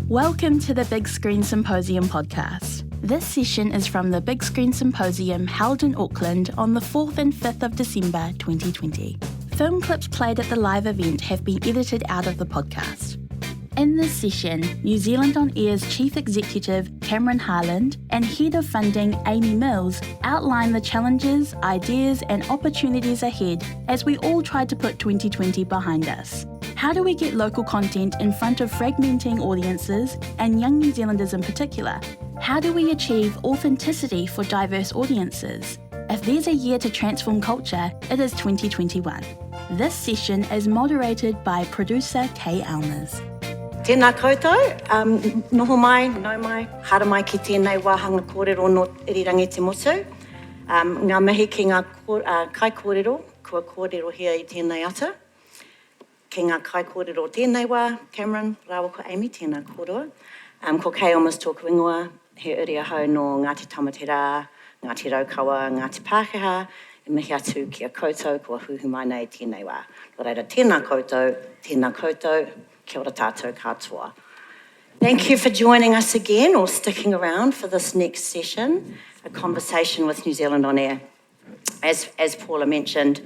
Welcome to the Big Screen Symposium podcast. This session is from the Big Screen Symposium held in Auckland on the 4th and 5th of December 2020. Film clips played at the live event have been edited out of the podcast. In this session, New Zealand On Air's Chief Executive Cameron Harland and Head of Funding Amie Mills outline the challenges, ideas and opportunities ahead as we all try to put 2020 behind us. How do we get local content in front of fragmenting audiences and young New Zealanders in particular? How do we achieve authenticity for diverse audiences? If there's a year to transform culture, it is 2021. This session is moderated by producer Kay Ellmers. Tēnā koutou, noho mai, nau mai, hara mai ki tēnei wāhanga kōrero no irirangi te motu. Ngā mihi ki ngā kai kōrero, kua kōrero hea I tēnei ata. Ki ngā kai kōrero tēnei wā, Cameron, rāua ko Amie, tēnā kōrero. Ko Kay Ellmers tōku ingoa, he uri ahau no Ngāti Tamatera, Ngāti Raukawa, Ngāti Pākehā, e mihi atu ki a koutou, kua huhu mai nei tēnei wā. Nō reira, tēnā koutou, kia ora tātou katoa. Thank you for joining us again or sticking around for this next session, a conversation with New Zealand On Air. As Paula mentioned,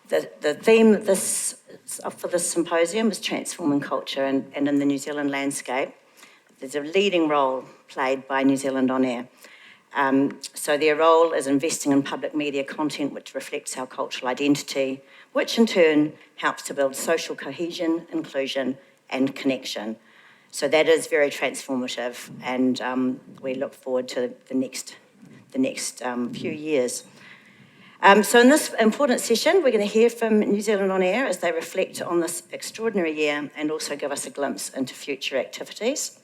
the theme for this symposium is transforming culture and in the New Zealand landscape. There's a leading role played by New Zealand On Air. So their role is investing in public media content which reflects our cultural identity, which in turn helps to build social cohesion, inclusion and connection. So that is very transformative and we look forward to the next few years. So in this important session, we're going to hear from New Zealand On Air as they reflect on this extraordinary year and also give us a glimpse into future activities.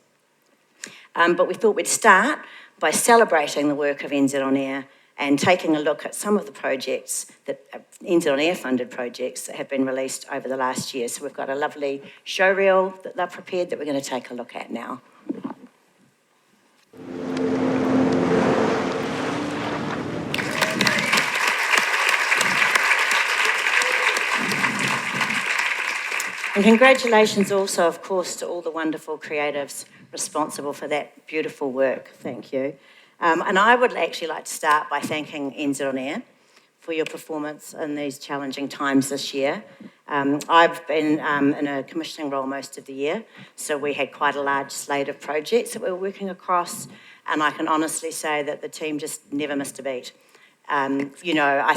But we thought we'd start by celebrating the work of NZ On Air and taking a look at some of the projects that NZ On Air funded projects that have been released over the last year. So we've got a lovely show reel that they've prepared that we're going to take a look at now. And congratulations also, of course, to all the wonderful creatives responsible for that beautiful work. Thank you. And I would actually like to start by thanking NZ On Air for your performance in these challenging times this year. I've been in a commissioning role most of the year, so we had quite a large slate of projects that we were working across, and I can honestly say that the team just never missed a beat. I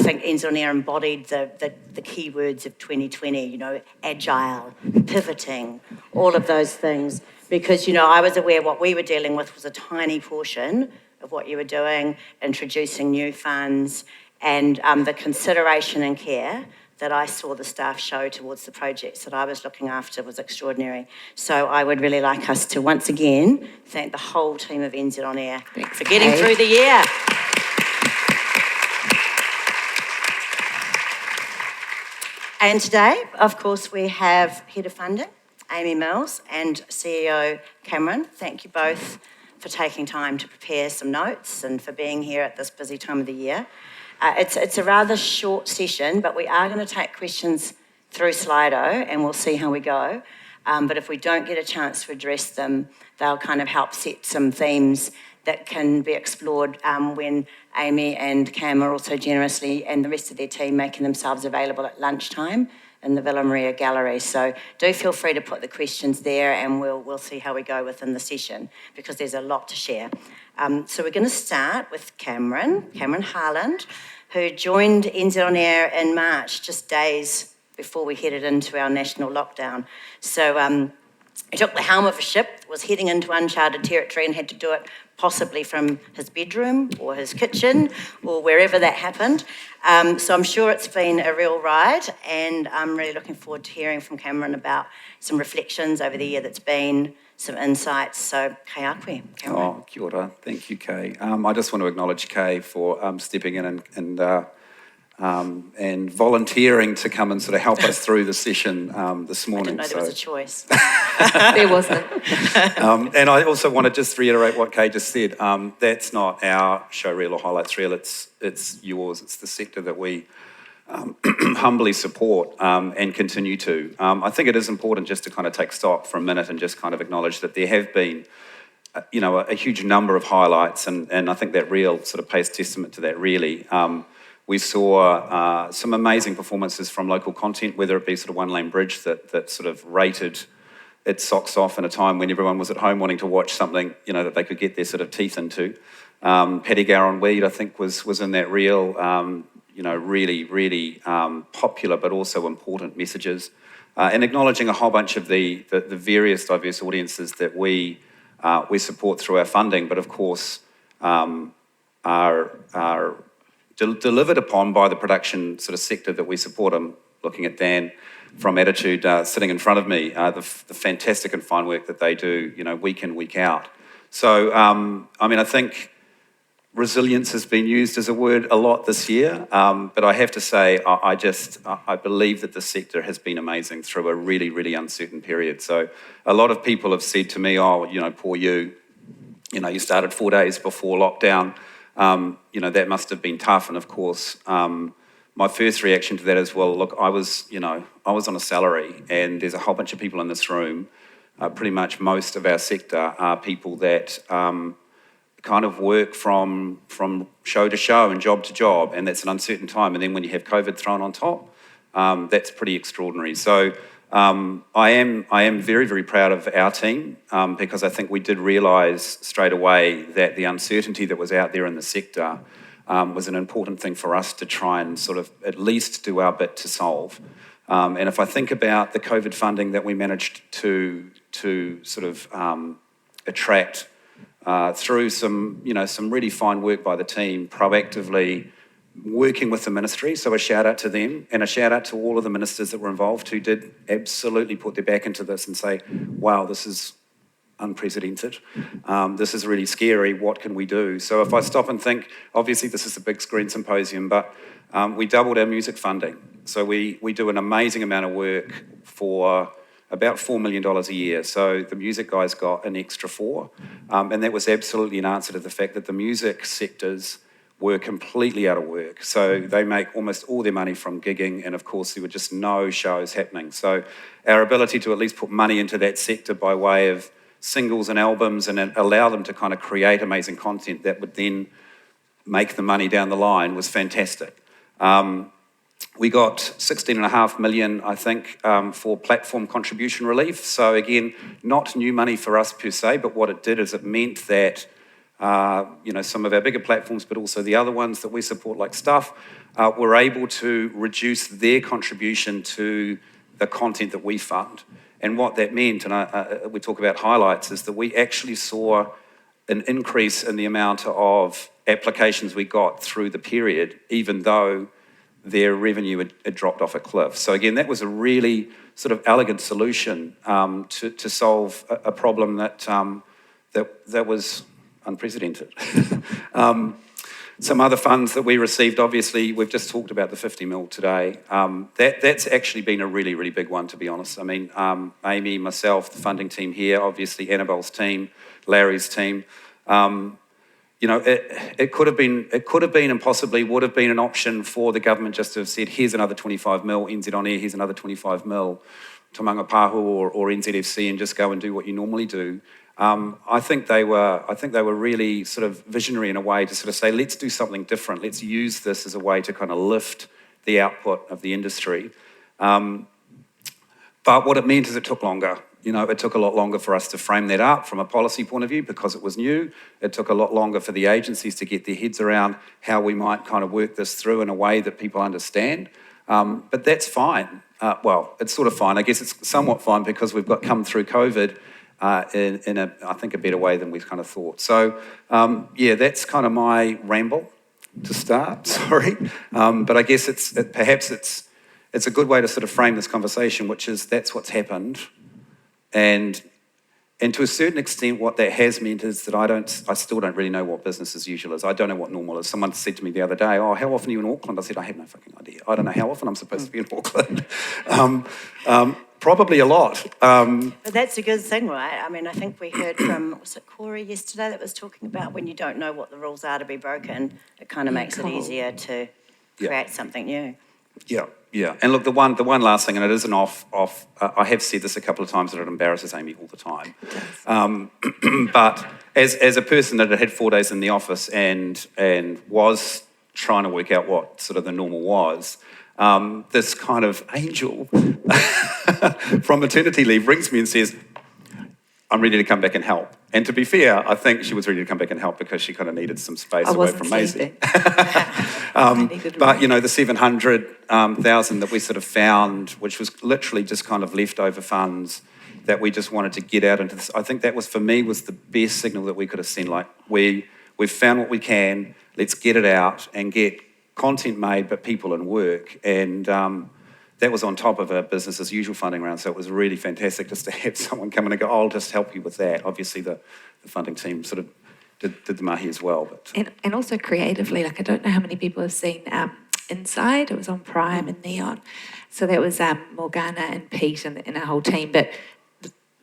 think NZ On Air embodied the key words of 2020, agile, pivoting, all of those things, because, I was aware what we were dealing with was a tiny portion of what you were doing, introducing new funds, and the consideration and care that I saw the staff show towards the projects that I was looking after was extraordinary. So I would really like us to once again thank the whole team of NZ On Air for getting through the year. And today, of course, we have Head of Funding, Amie Mills, and CEO Cameron. Thank you both for taking time to prepare some notes and for being here at this busy time of the year. It's a rather short session, but we are going to take questions through Slido and we'll see how we go. But if we don't get a chance to address them, they'll kind of help set some themes that can be explored when Amie and Cam are also generously and the rest of their team making themselves available at lunchtime in the Villa Maria Gallery. So do feel free to put the questions there and we'll see how we go within the session because there's a lot to share. So we're going to start with Cameron Harland, who joined NZ On Air in March, just days before we headed into our national lockdown. So he took the helm of a ship, was heading into uncharted territory and had to do it possibly from his bedroom or his kitchen or wherever that happened. So I'm sure it's been a real ride and I'm really looking forward to hearing from Cameron about some reflections over the year that's been, some insights. So, Kay Ellmers, Cameron. Oh, kia ora. Thank you, Kay. I just want to acknowledge Kay for stepping in and volunteering to come and sort of help us through the session this morning. I didn't know there was a choice. There wasn't. And I also want to just reiterate what Kay just said. That's not our show reel or highlights reel. It's yours. It's the sector that we humbly support and continue to. I think it is important just to kind of take stock for a minute and just kind of acknowledge that there have been, a huge number of highlights, and I think that reel sort of pays testament to that, really. We saw some amazing performances from local content, whether it be sort of One Lane Bridge that sort of rated its socks off in a time when everyone was at home wanting to watch something, that they could get their sort of teeth into. Paddy Gower Weed, I think, was in that reel. Really, really popular but also important messages, and acknowledging a whole bunch of the various diverse audiences that we support through our funding, but of course are delivered upon by the production sort of sector that we support. I'm looking at Dan from Attitude sitting in front of me, the fantastic and fine work that they do, week in, week out. So, I think resilience has been used as a word a lot this year, but I have to say, I believe that the sector has been amazing through a really, really uncertain period. So a lot of people have said to me, poor you, you started 4 days before lockdown, that must have been tough. And of course, my first reaction to that is, well, look, I was on a salary, and there's a whole bunch of people in this room, pretty much most of our sector are people that kind of work from show to show and job to job, and that's an uncertain time. And then when you have COVID thrown on top, that's pretty extraordinary. So I am very, very proud of our team, because I think we did realise straight away that the uncertainty that was out there in the sector was an important thing for us to try and sort of at least do our bit to solve. And if I think about the COVID funding that we managed to sort of attract through some really fine work by the team, proactively working with the ministry, so a shout out to them, and a shout out to all of the ministers that were involved who did absolutely put their back into this and say, wow, this is unprecedented. This is really scary. What can we do? So if I stop and think, obviously this is a Big Screen Symposium, but we doubled our music funding. So we do an amazing amount of work for about $4 million a year. So the music guys got an extra $4 million. And that was absolutely an answer to the fact that the music sectors were completely out of work. So they make almost all their money from gigging, and of course there were just no shows happening. So our ability to at least put money into that sector by way of singles and albums and allow them to kind of create amazing content that would then make the money down the line was fantastic. We got $16.5 million, I think, for platform contribution relief. So again, not new money for us per se, but what it did is it meant that some of our bigger platforms, but also the other ones that we support, like Stuff, were able to reduce their contribution to the content that we fund. And what that meant, and we talk about highlights, is that we actually saw an increase in the amount of applications we got through the period, even though their revenue had dropped off a cliff. So again, that was a really sort of elegant solution to solve a problem that was unprecedented. Some other funds that we received, obviously, we've just talked about the 50 mil today. That's actually been a really, really big one, to be honest. I mean, Amie, myself, the funding team here, obviously Annabelle's team, Larry's team. It could have been and possibly would have been an option for the government just to have said, here's another 25 mil, NZ On Air, here's another 25 mil, Tamanga Paho or NZFC, and just go and do what you normally do. I think they were really sort of visionary in a way to sort of say, let's do something different. Let's use this as a way to kind of lift the output of the industry. But what it meant is it took longer. It took a lot longer for us to frame that up from a policy point of view because it was new. It took a lot longer for the agencies to get their heads around how we might kind of work this through in a way that people understand. But that's fine. Well, it's sort of fine. I guess it's somewhat fine because we've come through COVID in I think, a better way than we kind of thought. So, that's kind of my ramble to start. Sorry. But I guess perhaps it's a good way to sort of frame this conversation, which is that's what's happened. And to a certain extent, what that has meant is that I still don't really know what business as usual is. I don't know what normal is. Someone said to me the other day, oh, how often are you in Auckland? I said, I have no fucking idea. I don't know how often I'm supposed to be in Auckland. Probably a lot. But that's a good thing, right? I mean, I think we heard from, was it Corey yesterday that was talking about when you don't know what the rules are to be broken, it kind of makes it easier to create something new. Yeah. And look, the one last thing, and it isn't off. I have said this a couple of times, that it embarrasses Amie all the time. But as a person that had 4 days in the office and was trying to work out what sort of the normal was, this kind of angel from maternity leave rings me and says, I'm ready to come back and help. And to be fair, I think she was ready to come back and help because she kind of needed some space away from Maisie. But, the 700,000 that we sort of found, which was literally just kind of leftover funds that we just wanted to get out into this, I think that was, for me, was the best signal that we could have sent. Like, we've found what we can, let's get it out and get content made, but people in work. And that was on top of a business as usual funding round, so it was really fantastic just to have someone come in and go, I'll just help you with that. Obviously, the funding team sort of did the mahi as well. But and also creatively, like, I don't know how many people have seen Inside. It was on Prime and Neon. So that was Morgana and Pete and our whole team, but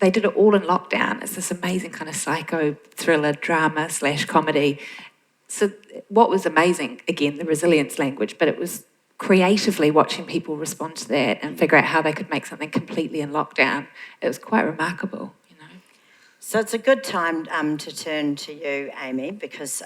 they did it all in lockdown. It's this amazing kind of psycho thriller drama / comedy. So what was amazing, again, the resilience language, but it was creatively watching people respond to that and figure out how they could make something completely in lockdown. It was quite remarkable, So it's a good time to turn to you, Amie, because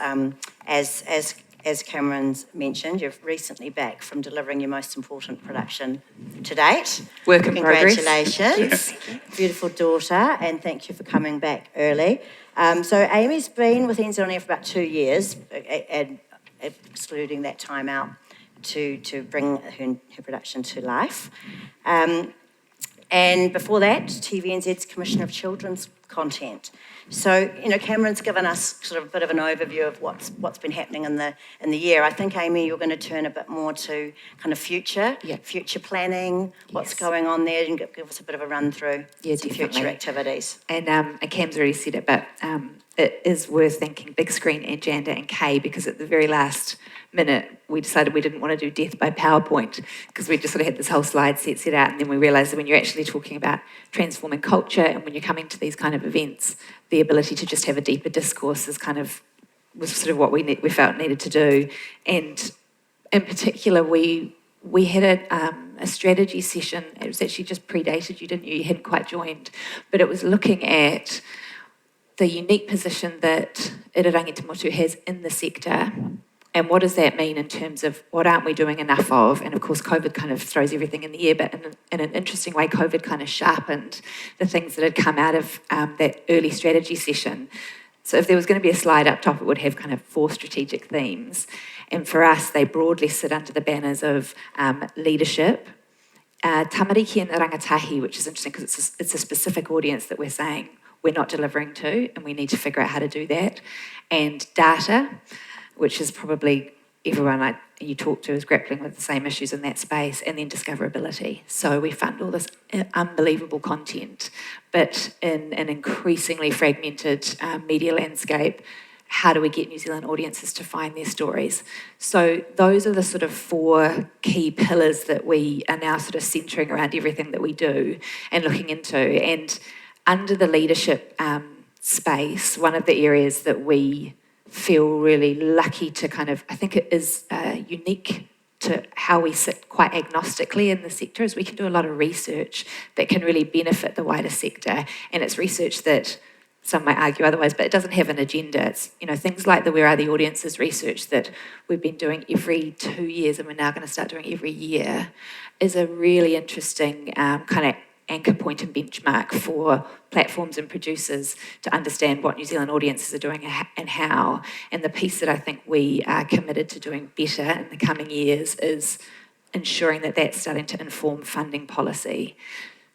as Cameron's mentioned, you're recently back from delivering your most important production to date. Work in progress. Congratulations. Beautiful daughter, and thank you for coming back early. So Amie's been with NZ On Air for about 2 years, and excluding that time out to bring her production to life. And before that, TVNZ's Commissioner of Children's Content. So, Cameron's given us sort of a bit of an overview of what's been happening in the year. I think, Amie, you're going to turn a bit more to kind of future planning, what's going on there, and give us a bit of a run through some future activities. And Cam's already said it, but it is worth thanking Big Screen and Janda and Kay, because at the very last minute we decided we didn't want to do death by PowerPoint, because we just sort of had this whole slide set out, and then we realised that when you're actually talking about transforming culture and when you're coming to these kind of events, the ability to just have a deeper discourse was sort of what we felt needed to do. And in particular, we had a strategy session. It was actually just predated you hadn't quite joined, but it was looking at the unique position that Irirangi Te Motu has in the sector, and what does that mean in terms of what aren't we doing enough of? And of course, COVID kind of throws everything in the air, but in an interesting way, COVID kind of sharpened the things that had come out of that early strategy session. So if there was going to be a slide up top, it would have kind of 4 strategic themes. And for us, they broadly sit under the banners of leadership, tamariki and rangatahi, which is interesting because it's a specific audience that we're saying we're not delivering to, and we need to figure out how to do that. And data, which is probably everyone you talk to is grappling with the same issues in that space, and then discoverability. So we fund all this unbelievable content, but in an increasingly fragmented media landscape, how do we get New Zealand audiences to find their stories? So those are the sort of 4 key pillars that we are now sort of centering around everything that we do and looking into. And under the leadership space, one of the areas that we feel really lucky to I think it is unique to how we sit quite agnostically in the sector, is we can do a lot of research that can really benefit the wider sector. And it's research that some might argue otherwise, but it doesn't have an agenda. It's, things like the Where Are the Audiences research that we've been doing every 2 years and we're now going to start doing every year, is a really interesting kind of anchor point and benchmark for platforms and producers to understand what New Zealand audiences are doing and how. And the piece that I think we are committed to doing better in the coming years is ensuring that that's starting to inform funding policy.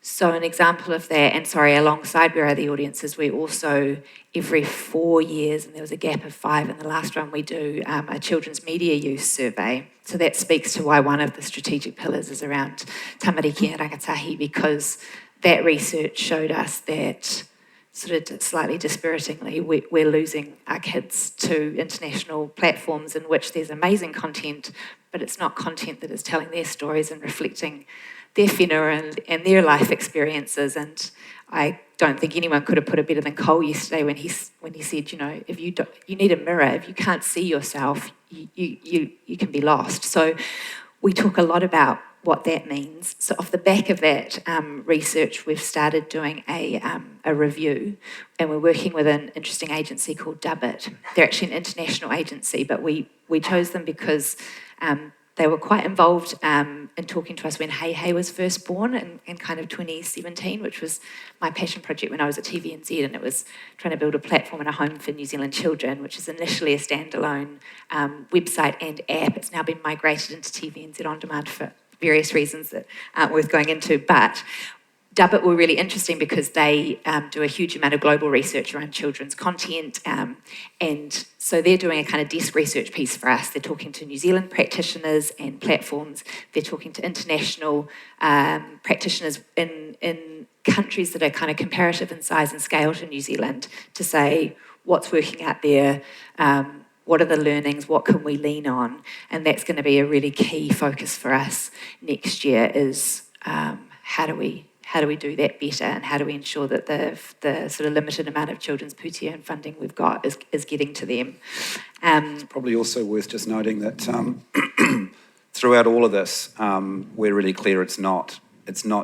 So an example of that, alongside Where Are the Audiences, we also, every 4 years, and there was a gap of 5 in the last one, we do a children's media use survey. So that speaks to why one of the strategic pillars is around tamariki and rangatahi, because that research showed us that, sort of slightly dispiritingly, we're losing our kids to international platforms in which there's amazing content, but it's not content that is telling their stories and reflecting their whenua and their life experiences. And I don't think anyone could have put it better than Cole yesterday when he said, if you need a mirror, if you can't see yourself, you can be lost. So we talk a lot about what that means. So off the back of that research, we've started doing a review, and we're working with an interesting agency called Dubbit. They're actually an international agency, but we chose them because they were quite involved in talking to us when Hey Hey was first born in kind of 2017, which was my passion project when I was at TVNZ, and it was trying to build a platform and a home for New Zealand children, which is initially a standalone website and app. It's now been migrated into TVNZ On Demand for various reasons that aren't worth going into, but Dubbit were really interesting because they do a huge amount of global research around children's content, and so they're doing a kind of desk research piece for us. They're talking to New Zealand practitioners and platforms. They're talking to international practitioners in countries that are kind of comparative in size and scale to New Zealand to say what's working out there, what are the learnings, what can we lean on, and that's going to be a really key focus for us next year is how do we do that better, and how do we ensure that the sort of limited amount of children's pūtea and funding we've got is getting to them. It's probably also worth just noting that throughout all of this, we're really clear it's not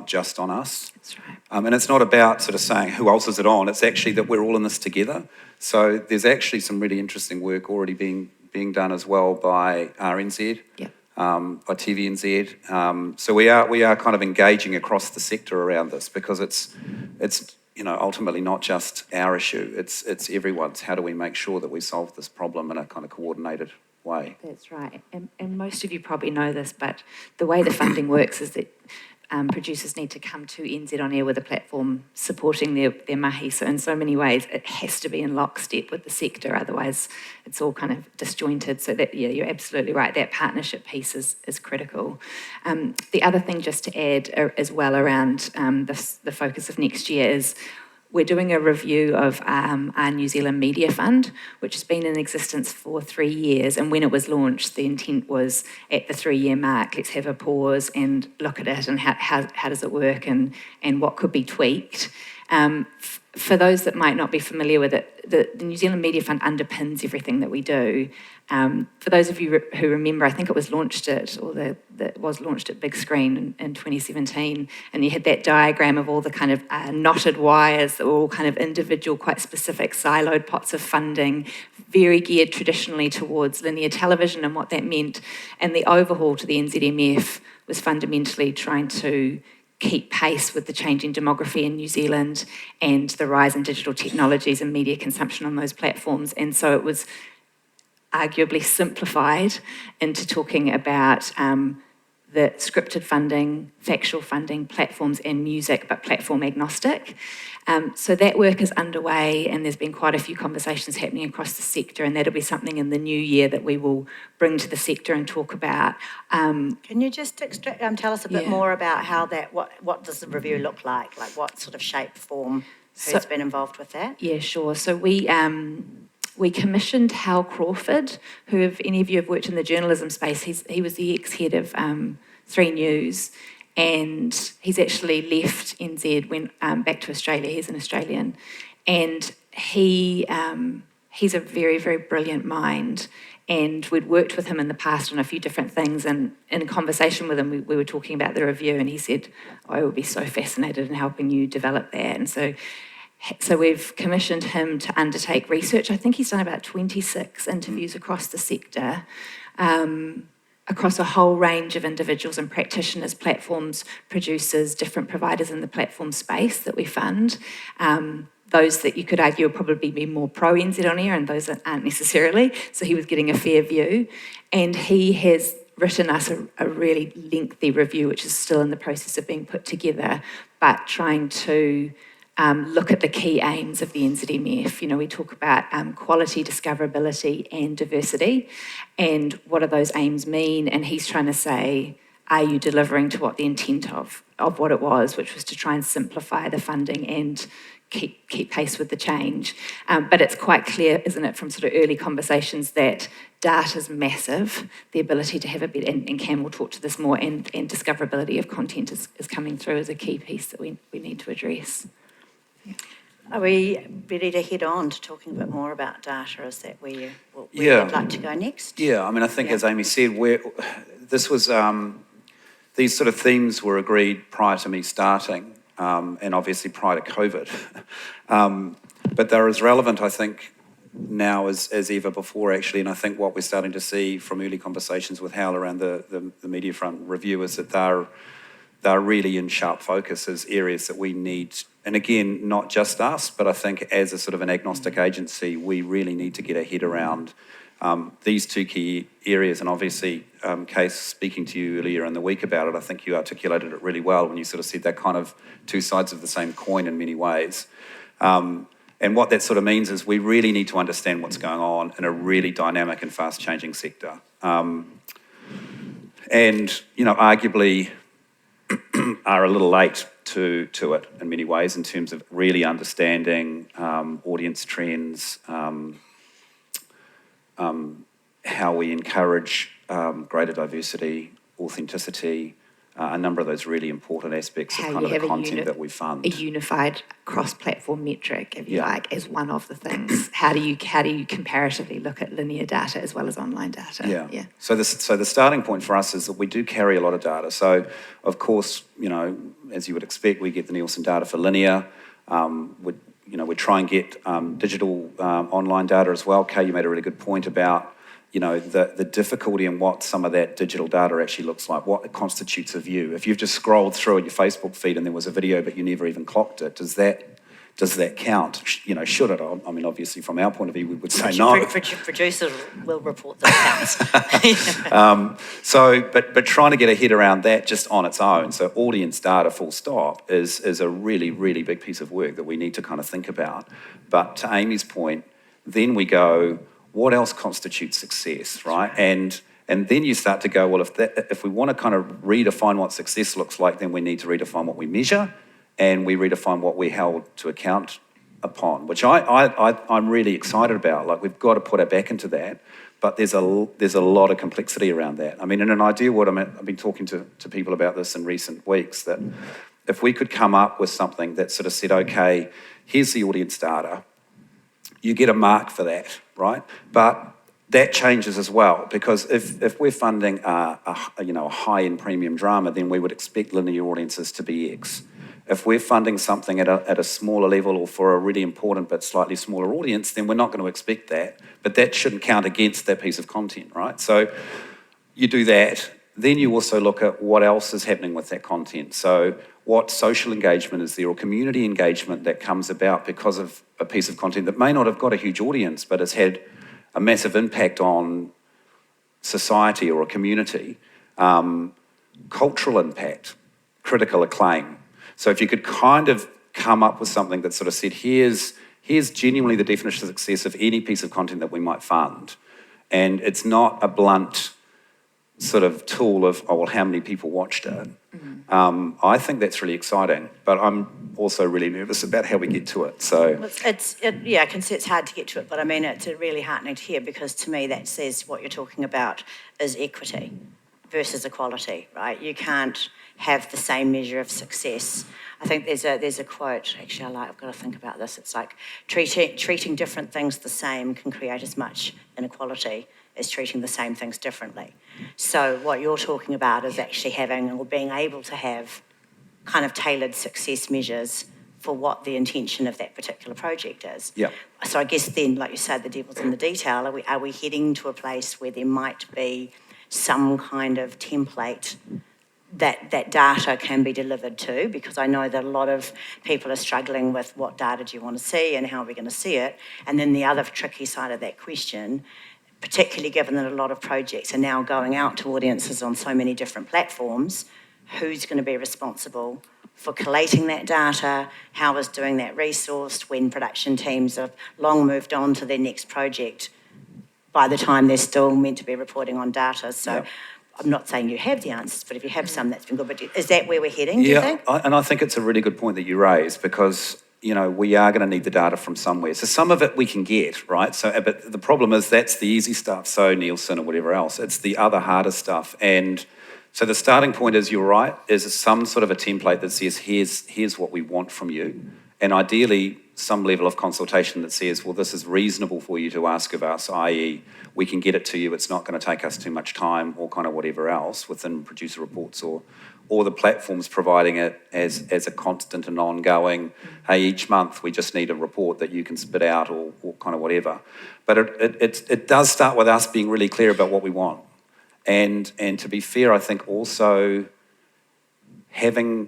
just on us. That's right. And it's not about sort of saying who else is it on, it's actually that we're all in this together. So there's actually some really interesting work already being done as well by RNZ. Yeah. By TVNZ. So we are kind of engaging across the sector around this because it's ultimately not just our issue, it's everyone's. How do we make sure that we solve this problem in a kind of coordinated way? That's right. And most of you probably know this, but the way the funding works is that producers need to come to NZ On Air with a platform supporting their mahi. So in so many ways, it has to be in lockstep with the sector, otherwise it's all kind of disjointed. So that, yeah, you're absolutely right, that partnership piece is critical. The other thing just to add as well around the focus of next year is we're doing a review of our New Zealand Media Fund, which has been in existence for 3 years. And when it was launched, the intent was at the 3-year mark, let's have a pause and look at it and how does it work and what could be tweaked. For those that might not be familiar with it, the New Zealand Media Fund underpins everything that we do. For those of you who remember, I think it was launched at Big Screen in 2017, and you had that diagram of all the kind of knotted wires that were all kind of individual, quite specific, siloed pots of funding, very geared traditionally towards linear television and what that meant. And the overhaul to the NZMF was fundamentally trying to keep pace with the changing demography in New Zealand and the rise in digital technologies and media consumption on those platforms. And so it was arguably simplified into talking about the scripted funding, factual funding, platforms and music, but platform agnostic. So that work is underway, and there's been quite a few conversations happening across the sector, and that'll be something in the new year that we will bring to the sector and talk about. Can you just tell us a bit more about how what does the review look like? Like what sort of shape, form, who's been involved with that? Yeah, sure. So we commissioned Hal Crawford, who, if any of you have worked in the journalism space, he was the ex-head of 3 News, and he's actually left NZ, went back to Australia. He's an Australian, and he's a very, very brilliant mind, and we'd worked with him in the past on a few different things, and in a conversation with him, we were talking about the review, and he said, I would be so fascinated in helping you develop that. And so we've commissioned him to undertake research. I think he's done about 26 interviews across the sector, across a whole range of individuals and practitioners, platforms, producers, different providers in the platform space that we fund. Those that you could argue will probably be more pro-NZ On Air and those that aren't necessarily. So he was getting a fair view. And he has written us a really lengthy review, which is still in the process of being put together, but trying to look at the key aims of the NZMF. You know, we talk about quality, discoverability and diversity, and what do those aims mean? And he's trying to say, are you delivering to what the intent of what it was, which was to try and simplify the funding and keep pace with the change. But it's quite clear, isn't it, from sort of early conversations that data's massive. The ability to have a bit, and Cam will talk to this more, and discoverability of content is coming through as a key piece that we need to address. Yeah. Are we ready to head on to talking a bit more about data? Is that where you'd like to go next? Yeah, I mean, I think as Amie said, this was, these sort of themes were agreed prior to me starting, and obviously prior to COVID. But they're as relevant, I think, now as ever before, actually. And I think what we're starting to see from early conversations with Hal around the media front review is that they're really in sharp focus as areas that we need. And again, not just us, but I think as a sort of an agnostic agency, we really need to get our head around these two key areas. And obviously, Kay, speaking to you earlier in the week about it, I think you articulated it really well when you sort of said they're kind of two sides of the same coin in many ways. And what that sort of means is we really need to understand what's going on in a really dynamic and fast-changing sector. And, you know, arguably are a little late to it in many ways in terms of really understanding audience trends, how we encourage greater diversity, authenticity, a number of those really important aspects of kind of the content that we fund. A unified cross-platform metric, if you like, as one of the things. How do you comparatively look at linear data as well as online data? Yeah. So the starting point for us is that we do carry a lot of data. So, of course, you know, as you would expect, we get the Nielsen data for linear. We try and get digital online data as well. Kay, you made a really good point about, you know, the difficulty in what some of that digital data actually looks like, what constitutes a view. If you've just scrolled through your Facebook feed and there was a video but you never even clocked it, does that count? You know, should it? I mean, obviously, from our point of view, we would say no. Producers will report that counts. But trying to get a head around that just on its own, so audience data full stop, is a really, really big piece of work that we need to kind of think about. But to Amie's point, then we go, what else constitutes success, right? And then you start to go, well, if we want to kind of redefine what success looks like, then we need to redefine what we measure, and we redefine what we're held to account upon, which I'm really excited about. Like, we've got to put our back into that, but there's a lot of complexity around that. I mean, in an ideal world, I've been talking to people about this in recent weeks, that if we could come up with something that sort of said, okay, here's the audience data, you get a mark for that, right? But that changes as well, because if we're funding a high-end premium drama, then we would expect linear audiences to be X. If we're funding something at a smaller level or for a really important but slightly smaller audience, then we're not going to expect that. But that shouldn't count against that piece of content, right? So you do that. Then you also look at what else is happening with that content. So what social engagement is there, or community engagement that comes about because of a piece of content that may not have got a huge audience but has had a massive impact on society or a community. Cultural impact, critical acclaim. So if you could kind of come up with something that sort of said, here's genuinely the definition of success of any piece of content that we might fund. And it's not a blunt sort of tool of, oh, well, how many people watched it? Mm-hmm. I think that's really exciting, but I'm also really nervous about how we get to it. So I can see it's hard to get to it, but I mean, it's really heartening to hear, because to me that says what you're talking about is equity versus equality, right? You can't have the same measure of success. I think there's a quote, actually I've got to think about this. It's like treating different things the same can create as much inequality as treating the same things differently. So what you're talking about is actually having, or being able to have, kind of tailored success measures for what the intention of that particular project is. Yeah. So I guess then, like you said, the devil's in the detail. Are we heading to a place where there might be some kind of template that data can be delivered to? Because I know that a lot of people are struggling with what data do you want to see and how are we going to see it? And then the other tricky side of that question, particularly given that a lot of projects are now going out to audiences on so many different platforms, who's going to be responsible for collating that data? How is doing that resourced when production teams have long moved on to their next project by the time they're still meant to be reporting on data? So yep. I'm not saying you have the answers, but if you have some, that's been good. But is that where we're heading, do you think? And I think it's a really good point that you raise, because, you know, we are going to need the data from somewhere. So some of it we can get, right? So, but the problem is that's the easy stuff, so Nielsen or whatever else. It's the other harder stuff. And so the starting point is, you're right, is some sort of a template that says, here's what we want from you. And ideally, some level of consultation that says, well, this is reasonable for you to ask of us, i.e. we can get it to you, it's not going to take us too much time, or kind of whatever else within producer reports, or the platforms providing it as a constant and ongoing, hey, each month we just need a report that you can spit out, or kind of whatever. But it does start with us being really clear about what we want. And to be fair, I think also having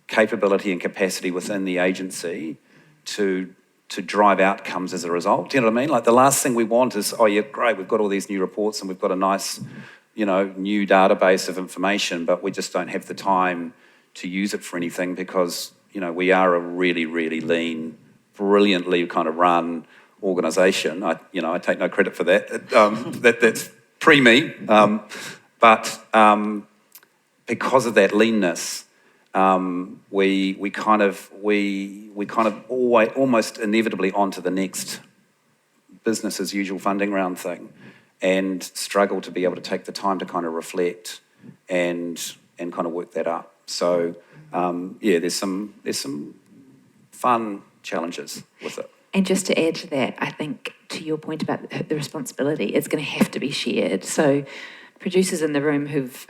capability and capacity within the agency to drive outcomes as a result. Do you know what I mean? Like, the last thing we want is, oh yeah, great, we've got all these new reports and we've got a nice, new database of information, but we just don't have the time to use it for anything because, we are a really, really lean, brilliantly kind of run organisation. I take no credit for that. That's pre-me. But because of that leanness, we kind of always, almost inevitably onto the next business as usual funding round thing, and struggle to be able to take the time to kind of reflect and kind of work that up. So there's some fun challenges with it. And just to add to that, I think to your point about the responsibility, it's going to have to be shared. So producers in the room who've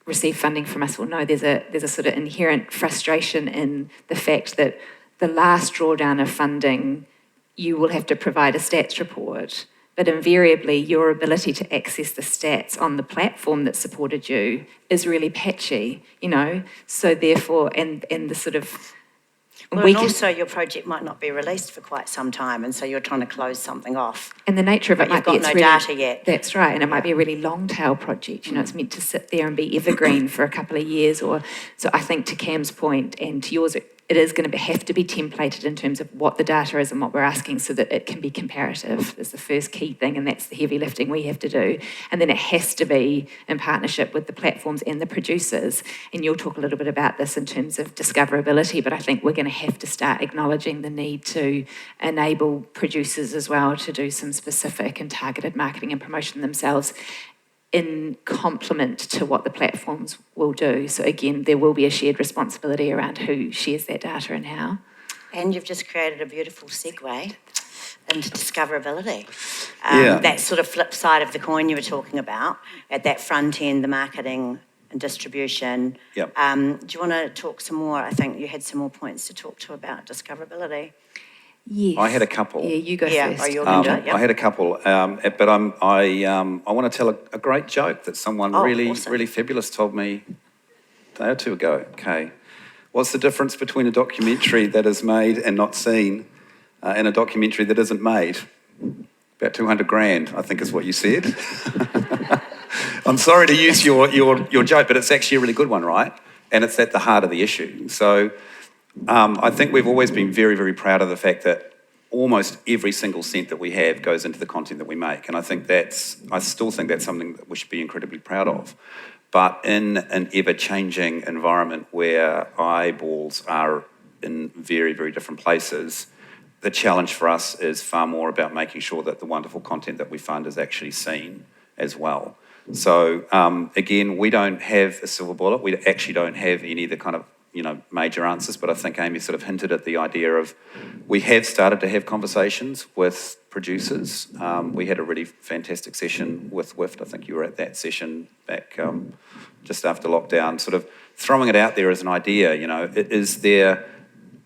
received funding from us will know there's a sort of inherent frustration in the fact that the last drawdown of funding, you will have to provide a stats report, but invariably your ability to access the stats on the platform that supported you is really patchy, So therefore, and the sort of... Well, and also your project might not be released for quite some time, and so you're trying to close something off. And the nature of it might be you've got no data yet. That's right, and it might be a really long tail project. It's meant to sit there and be evergreen for a couple of years. So I think to Cam's point and to yours, it is going to have to be templated in terms of what the data is and what we're asking, so that it can be comparative. Is the first key thing, and that's the heavy lifting we have to do. And then it has to be in partnership with the platforms and the producers. And you'll talk a little bit about this in terms of discoverability, but I think we're going to have to start acknowledging the need to enable producers as well to do some specific and targeted marketing and promotion themselves in complement to what the platforms will do. So again, there will be a shared responsibility around who shares that data and how. And you've just created a beautiful segue into discoverability. Yeah. That sort of flip side of the coin you were talking about, at that front end, the marketing and distribution. Yep. Do you want to talk some more? I think you had some more points to talk to about discoverability. Yes. I had a couple. Yeah, you go Yeah, first. you're going to do it, yep. I had a couple, but I want to tell a great joke that someone really fabulous told me a day or two ago. Okay, what's the difference between a documentary that is made and not seen, and a documentary that isn't made? About 200 grand, I think is what you said. I'm sorry to use your joke, but it's actually a really good one, right? And it's at the heart of the issue. So I think we've always been very, very proud of the fact that almost every single cent that we have goes into the content that we make. And I still think that's something that we should be incredibly proud of. But in an ever-changing environment where eyeballs are in very, very different places, the challenge for us is far more about making sure that the wonderful content that we fund is actually seen as well. So again, we don't have a silver bullet. We actually don't have any of the kind of major answers, but I think Amie sort of hinted at the idea of, we have started to have conversations with producers. We had a really fantastic session with WIFT. I think you were at that session back just after lockdown, sort of throwing it out there as an idea. Is there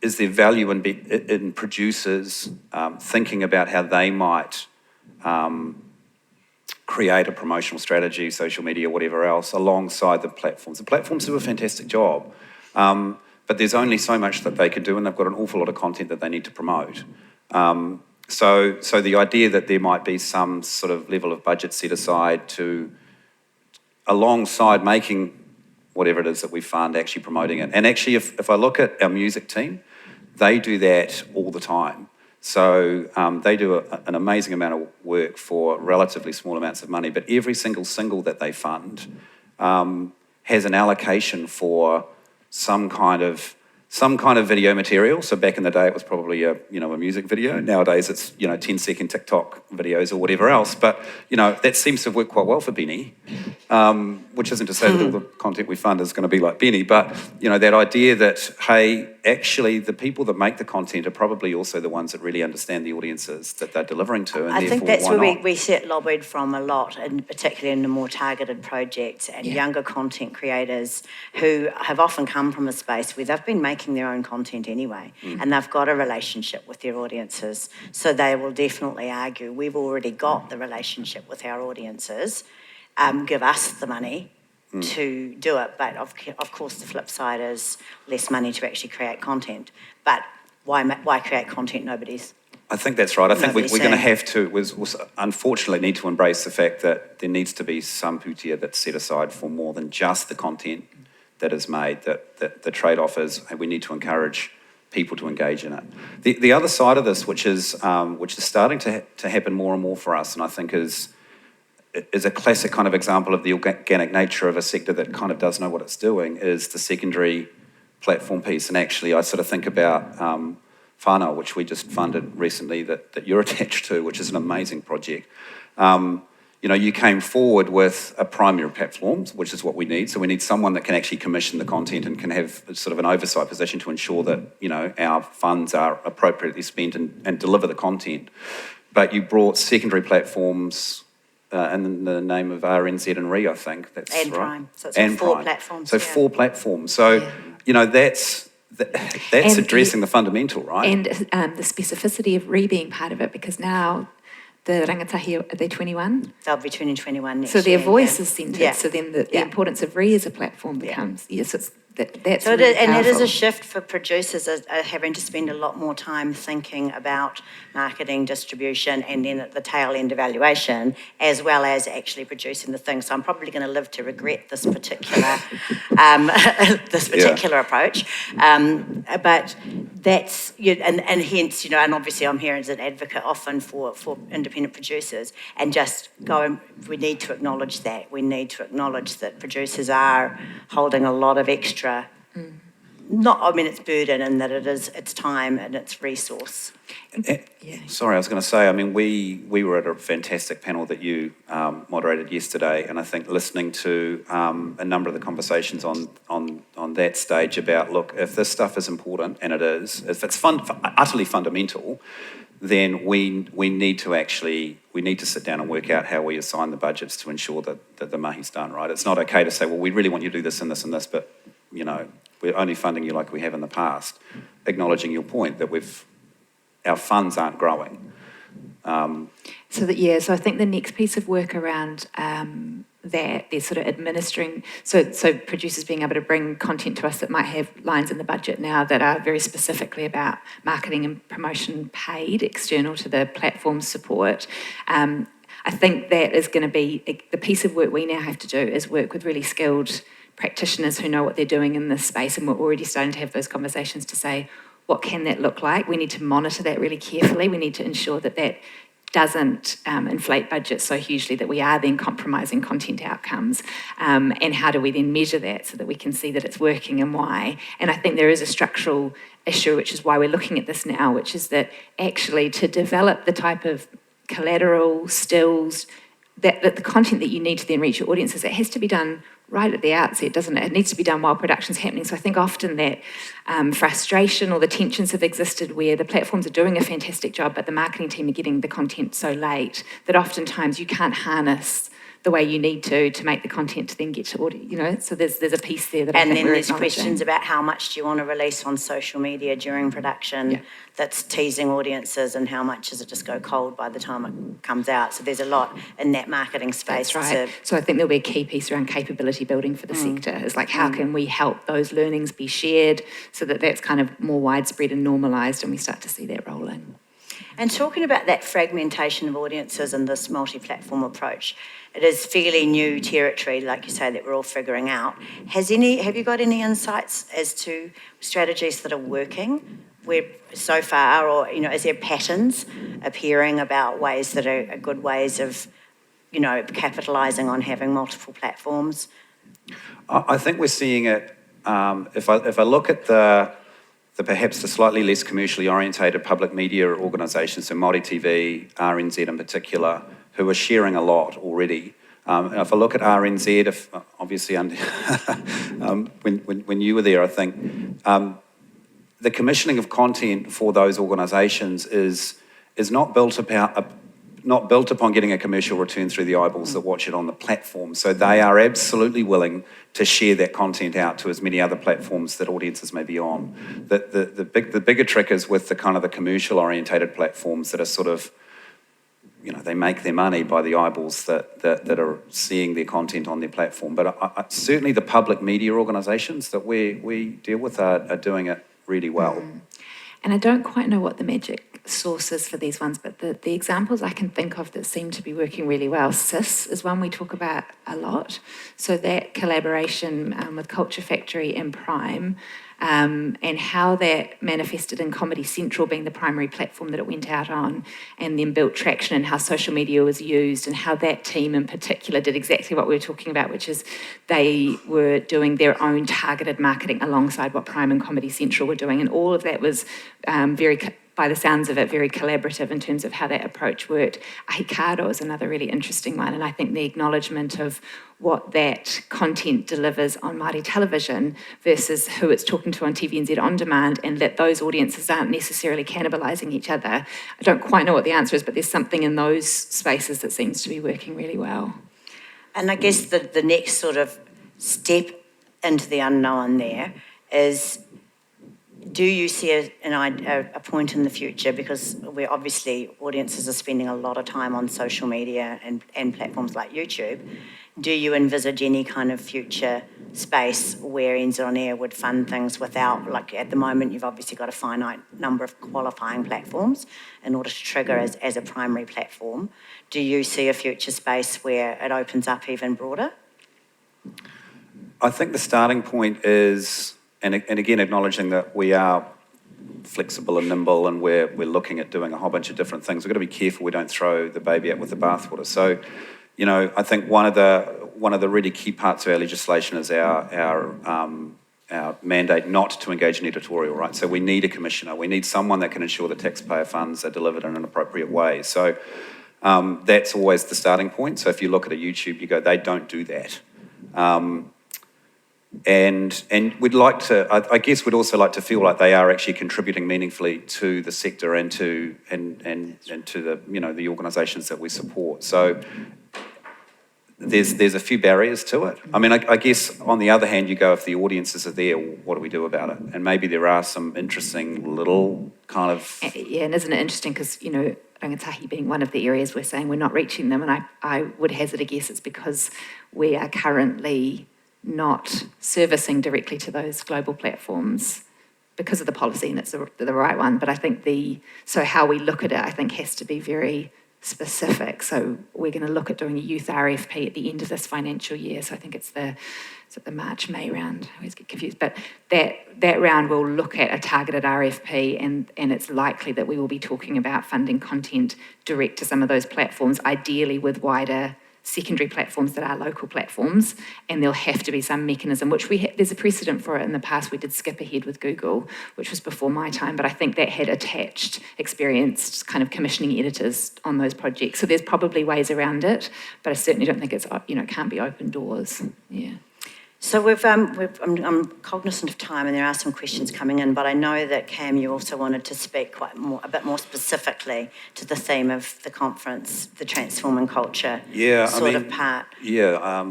value in producers thinking about how they might create a promotional strategy, social media, whatever else, alongside the platforms. The platforms do a fantastic job. But there's only so much that they can do, and they've got an awful lot of content that they need to promote. So the idea that there might be some sort of level of budget set aside to, alongside making whatever it is that we fund, actually promoting it. And actually, if I look at our music team, they do that all the time. So they do an amazing amount of work for relatively small amounts of money, but every single single that they fund has an allocation for some kind of video material. So back in the day, it was probably a music video. Nowadays, it's 10-second TikTok videos or whatever else. But that seems to work quite well for Benny. which isn't to say that all the content we fund is going to be like Benny, but, that idea that, hey, actually the people that make the content are probably also the ones that really understand the audiences that they're delivering to, and I think that's why where not? we set lobbied from a lot, and particularly in the more targeted projects and younger content creators who have often come from a space where they've been making their own content anyway, and they've got a relationship with their audiences. So they will definitely argue, we've already got the relationship with our audiences, give us the money to do it. But of course, the flip side is less money to actually create content. But why create content nobody's? I think that's right. I think we're going to have to, unfortunately, need to embrace the fact that there needs to be some putia that's set aside for more than just the content that is made, that the trade-off is, hey, we need to encourage people to engage in it. The other side of this, which is starting to happen more and more for us, and I think is a classic kind of example of the organic nature of a sector that kind of does know what it's doing, is the secondary platform piece. And actually, I sort of think about Whānau, which we just funded recently, that you're attached to, which is an amazing project. You came forward with a primary platform, which is what we need. So we need someone that can actually commission the content and can have sort of an oversight position to ensure that, our funds are appropriately spent and deliver the content. But you brought secondary platforms in the name of RNZ and RE, I think. That's and right. Prime. So it's four platforms. So 4 platforms. So, that's addressing the fundamental, right? And the specificity of RE being part of it, because now the rangatahi, are they 21? They'll be turning 21 next year. So their voice yeah. is centred. Yeah. So then the importance of RE as a platform becomes, yes, it's that's so really it is, and it is powerful. a shift for producers having to spend a lot more time thinking about marketing, distribution, and then at the tail end evaluation, as well as actually producing the thing. So I'm probably going to live to regret this particular approach. But that's and hence, and obviously I'm here as an advocate often for independent producers, and just going, we need to acknowledge that. We need to acknowledge that producers are holding a lot of extra it's burden, and that it's time and it's resource. Sorry, I was going to say, we were at a fantastic panel that you moderated yesterday, and I think listening to a number of the conversations on that stage about, look, if this stuff is important, and it is, if it's utterly fundamental, then we need to sit down and work out how we assign the budgets to ensure that the mahi's done, right? It's not okay to say, well, we really want you to do this and this and this, but, we're only funding you like we have in the past, acknowledging your point that our funds aren't growing. So I think the next piece of work around that, they're sort of administering, so producers being able to bring content to us that might have lines in the budget now that are very specifically about marketing and promotion paid external to the platform support. I think that is going to be the piece of work we now have to do, is work with really skilled practitioners who know what they're doing in this space, and we're already starting to have those conversations to say, what can that look like? We need to monitor that really carefully. We need to ensure that doesn't inflate budgets so hugely that we are then compromising content outcomes. And how do we then measure that so that we can see that it's working and why? And I think there is a structural issue, which is why we're looking at this now, which is that actually to develop the type of collateral, stills, that the content that you need to then reach your audiences, it has to be done right at the outset, doesn't it? It needs to be done while production's happening. So I think often that frustration or the tensions have existed where the platforms are doing a fantastic job, but the marketing team are getting the content so late that oftentimes you can't harness the way you need to make the content to then get to audience, so there's a piece there that I think we're acknowledging. And then there's questions about how much do you want to release on social media during production that's teasing audiences, and how much does it just go cold by the time it comes out. So there's a lot in that marketing space. That's right. So I think there'll be a key piece around capability building for the sector. It's like, how can we help those learnings be shared so that that's kind of more widespread and normalised, and we start to see that rolling. And talking about that fragmentation of audiences and this multi-platform approach, it is fairly new territory, like you say, that we're all figuring out. Have you got any insights as to strategies that are working where so far, or is there patterns appearing about ways that are good ways of, capitalising on having multiple platforms? I think we're seeing it. If I look at the perhaps the slightly less commercially orientated public media organisations, so Māori TV, RNZ in particular, who are sharing a lot already, And if I look at RNZ, obviously under, when you were there, I think the commissioning of content for those organisations is not built upon getting a commercial return through the eyeballs that watch it on the platform. So they are absolutely willing to share that content out to as many other platforms that audiences may be on. The bigger trick is with the kind of the commercial orientated platforms that are sort of, they make their money by the eyeballs that are seeing their content on their platform. But certainly the public media organisations that we deal with are doing it really well. And I don't quite know what the magic source is for these ones, but the examples I can think of that seem to be working really well, SIS is one we talk about a lot. So that collaboration with Culture Factory and Prime, and how that manifested in Comedy Central being the primary platform that it went out on, and then built traction and how social media was used, and how that team in particular did exactly what we were talking about, which is they were doing their own targeted marketing alongside what Prime and Comedy Central were doing, and all of that was by the sounds of it, very collaborative in terms of how that approach worked. Ahikado is another really interesting one, and I think the acknowledgement of what that content delivers on Māori television versus who it's talking to on TVNZ On Demand, and that those audiences aren't necessarily cannibalising each other. I don't quite know what the answer is, but there's something in those spaces that seems to be working really well. And I guess the next sort of step into the unknown there is, do you see a point in the future, because we're obviously, audiences are spending a lot of time on social media and platforms like YouTube, do you envisage any kind of future space where NZ On Air would fund things without, like at the moment you've obviously got a finite number of qualifying platforms in order to trigger as a primary platform. Do you see a future space where it opens up even broader? I think the starting point is, and again, acknowledging that we are flexible and nimble, and we're looking at doing a whole bunch of different things. We've got to be careful we don't throw the baby out with the bathwater. So, I think one of the really key parts of our legislation is our mandate not to engage in editorial, right? So we need a commissioner. We need someone that can ensure that taxpayer funds are delivered in an appropriate way. So that's always the starting point. So if you look at a YouTube, you go, they don't do that. And we'd like to, I guess we'd also like to feel like they are actually contributing meaningfully to the sector and to the the organisations that we support. So there's a few barriers to it. I mean, I guess on the other hand, you go, if the audiences are there, what do we do about it? And maybe there are some interesting little kind of... Yeah, and isn't it interesting, because, rangatahi being one of the areas we're saying we're not reaching them, and I would hazard a guess it's because we are currently not servicing directly to those global platforms because of the policy, and it's the right one. But I think so how we look at it, I think, has to be very specific. So we're going to look at doing a youth RFP at the end of this financial year. So I think it's the March-May round. I always get confused. But that round will look at a targeted RFP, and it's likely that we will be talking about funding content direct to some of those platforms, ideally with wider secondary platforms that are local platforms, and there'll have to be some mechanism, which there's a precedent for it in the past. We did skip ahead with Google, which was before my time, but I think that had attached experienced kind of commissioning editors on those projects. So there's probably ways around it, but I certainly don't think it's, it can't be open doors. Yeah. So I'm cognizant of time, and there are some questions coming in, but I know that, Cam, you also wanted to speak a bit more specifically to the theme of the conference, the transforming culture of part. Yeah,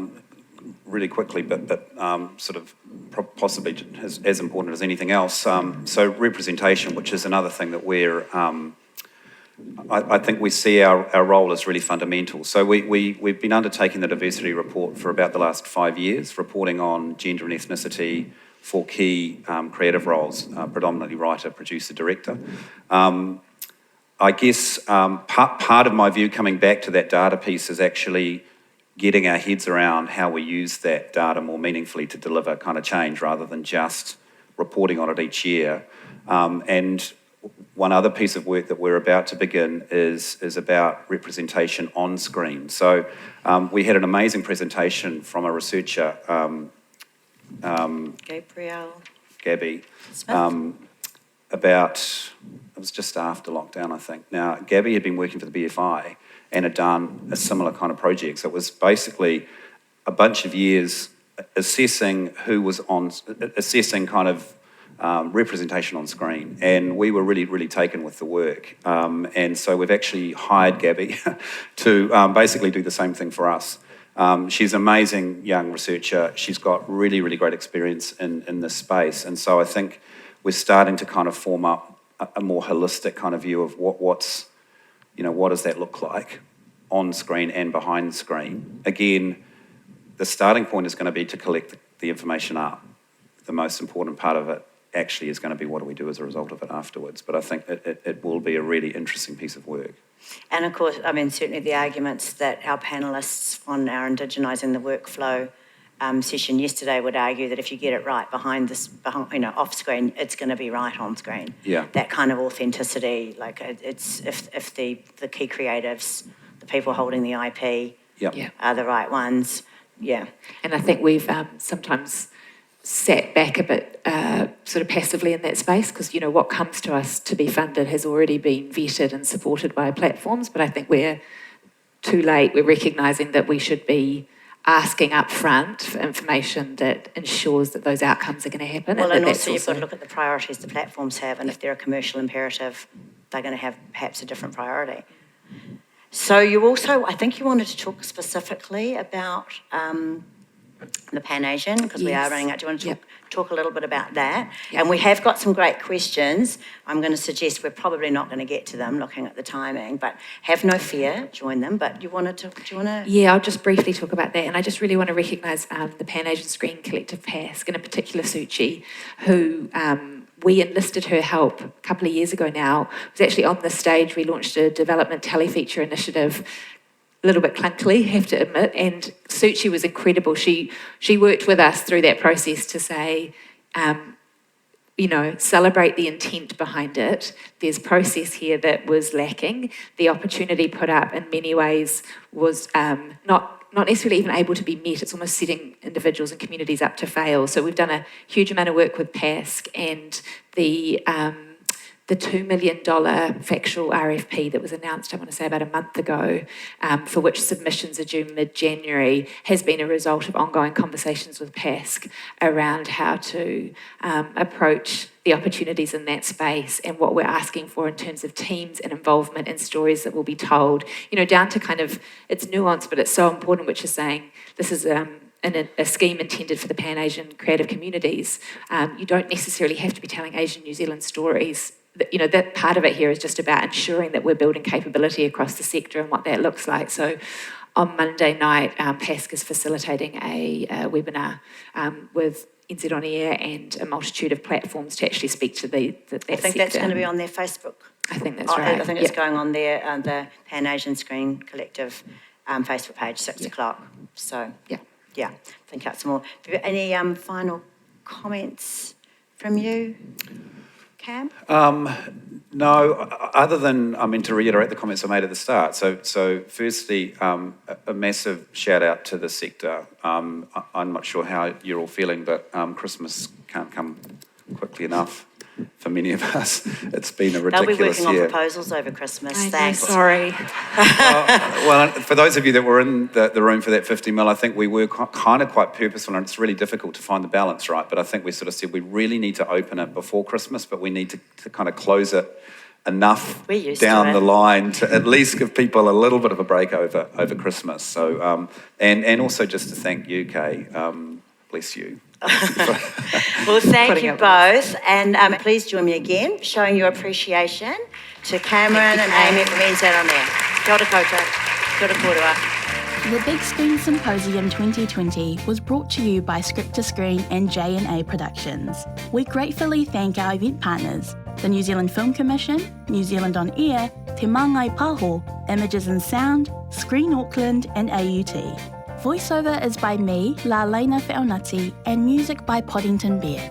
really quickly, but sort of possibly as important as anything else. So representation, which is another thing that we're... I think we see our role as really fundamental. So we've been undertaking the diversity report for about the last 5 years, reporting on gender and ethnicity for key creative roles, predominantly writer, producer, director. I guess part of my view coming back to that data piece is actually getting our heads around how we use that data more meaningfully to deliver kind of change rather than just reporting on it each year. And one other piece of work that we're about to begin is about representation on screen. So we had an amazing presentation from a researcher, Gabby, it was just after lockdown, I think. Now, Gabby had been working for the BFI and had done a similar kind of project. So it was basically a bunch of years assessing kind of representation on screen, and we were really, really taken with the work. And so we've actually hired Gabby to basically do the same thing for us. She's an amazing young researcher. She's got really, really great experience in this space, and so I think we're starting to kind of form up a more holistic kind of view of what does that look like on screen and behind screen. Again, the starting point is going to be to collect the information up. The most important part of it actually is going to be what do we do as a result of it afterwards. But I think it will be a really interesting piece of work. And of course, I mean, certainly the arguments that our panellists on our Indigenising the Workflow session yesterday would argue that if you get it right off screen, it's going to be right on screen. Yeah. That kind of authenticity, like it's if the key creatives, the people holding the IP, are the right ones. Yeah. And I think we've sometimes sat back a bit sort of passively in that space because, what comes to us to be funded has already been vetted and supported by platforms, but I think we're too late. We're recognising that we should be asking up front for information that ensures that those outcomes are going to happen. Well, and also you've got to look at the priorities the platforms have, and if they're a commercial imperative, they're going to have perhaps a different priority. So you also, I think you wanted to talk specifically about the Pan-Asian, because we are running out. Do you want to talk a little bit about that? Yep. And we have got some great questions. I'm going to suggest we're probably not going to get to them looking at the timing, but have no fear, join them. But do you want to? Yeah, I'll just briefly talk about that. And I just really want to recognise the Pan-Asian Screen Collective, PASC, and in particular Suchi, who we enlisted her help a couple of years ago now. It was actually on this stage we launched a development telefeature initiative, a little bit clunkily, have to admit, and Suchi was incredible. She worked with us through that process to say, celebrate the intent behind it. There's process here that was lacking. The opportunity put up in many ways was not necessarily even able to be met. It's almost setting individuals and communities up to fail. So we've done a huge amount of work with PASC, and the $2 million factual RFP that was announced, I want to say about a month ago, for which submissions are due mid-January, has been a result of ongoing conversations with PASC around how to approach the opportunities in that space and what we're asking for in terms of teams and involvement and stories that will be told, down to kind of, it's nuanced, but it's so important, which is saying this is a scheme intended for the Pan-Asian creative communities. You don't necessarily have to be telling Asian New Zealand stories. That part of it here is just about ensuring that we're building capability across the sector and what that looks like. So on Monday night, PASC is facilitating a webinar with NZ On Air and a multitude of platforms to actually speak to that I think sector. That's going to be on their Facebook. I think that's right. I think it's going on there, the Pan-Asian Screen Collective Facebook page, 6 o'clock. So, yeah, I think that's more. Any final comments from you, Cam? No, other than, to reiterate the comments I made at the start. So firstly, a massive shout out to the sector. I'm not sure how you're all feeling, but Christmas can't come quickly enough for many of us. It's been a ridiculous year. They'll be working on proposals over Christmas. Thanks. Sorry. Well, for those of you that were in the room for that 50 mil, I think we were kind of quite purposeful, and it's really difficult to find the balance right, but I think we sort of said we really need to open it before Christmas, but we need to kind of close it enough down the line to at least give people a little bit of a break over Christmas. So, and also just to thank you, Kay. Bless you. Well, thank you both, and please join me again showing your appreciation to Cameron and Amie from NZ On Air. Kia ora koutou. Kia ora korua. The Big Screen Symposium 2020 was brought to you by Script to Screen and J&A Productions. We gratefully thank our event partners, the New Zealand Film Commission, New Zealand On Air, Te Māngai Paho, Images and Sound, Screen Auckland and AUT. Voiceover is by me, La Lena Feonati, and music by Poddington Bear.